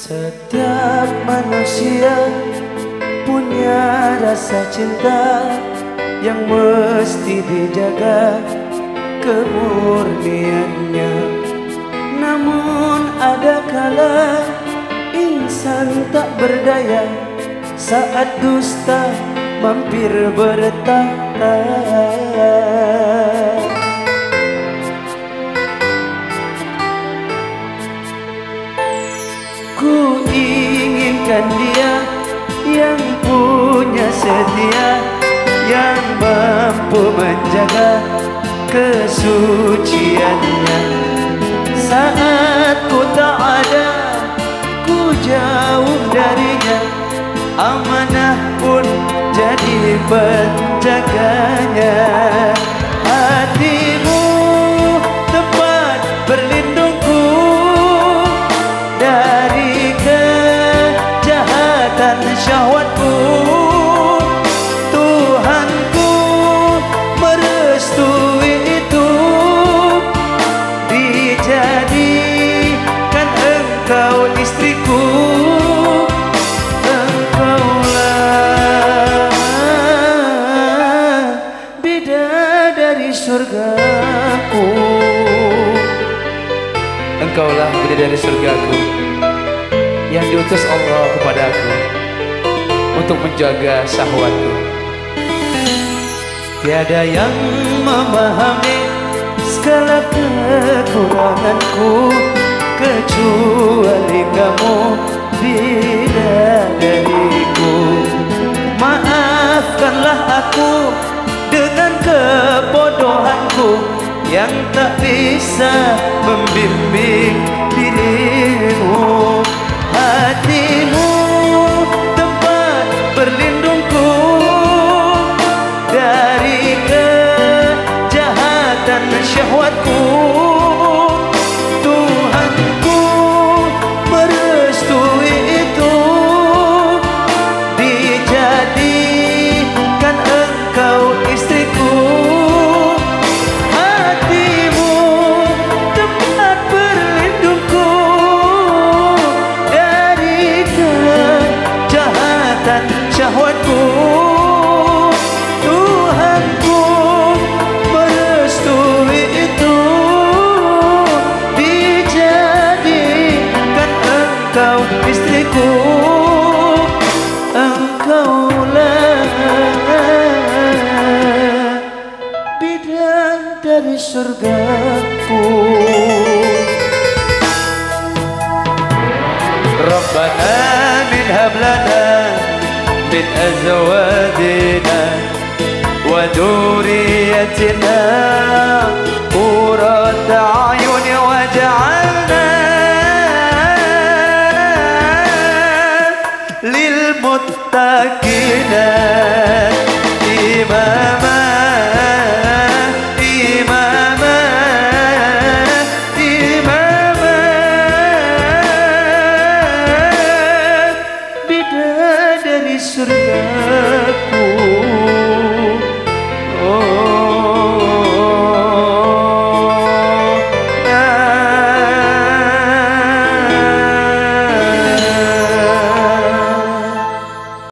Setiap manusia punya rasa cinta yang mesti dijaga kemurniannya. Namun ada kala insan tak berdaya saat dusta mampir bertahta. Ku inginkan dia yang punya setia, yang mampu menjaga kesuciannya. Saat ku tak ada, ku jauh darinya, amanah pun jadi penjaganya. Hatimu tempat berlindungku dari kejahatan syahwatku. Tuhanku merestui itu, dijadikan engkau istriku. Engkaulah bidadari surgaku. Engkaulah bidadari surgaku yang diutus Allah kepadaku untuk menjaga syahwatku. Tiada yang memahami segala kekuranganku kecuali kamu, bidadariku. Maafkanlah aku dengan kebodohanku yang tak bisa membimbing dirimu. Hatimu tempat berlindungku dari kejahatan syahwatku. Tuhanku merestui itu, dijadikan engkau istriku. Hatimu tempat berlindungku dari kejahatan syahwatku. Tuhanku merestui itu, dijadikan engkau istriku. Engkaulah bidadari surgaku. Rabbana min hablana min azwadina wa dhurriyyatina qurrata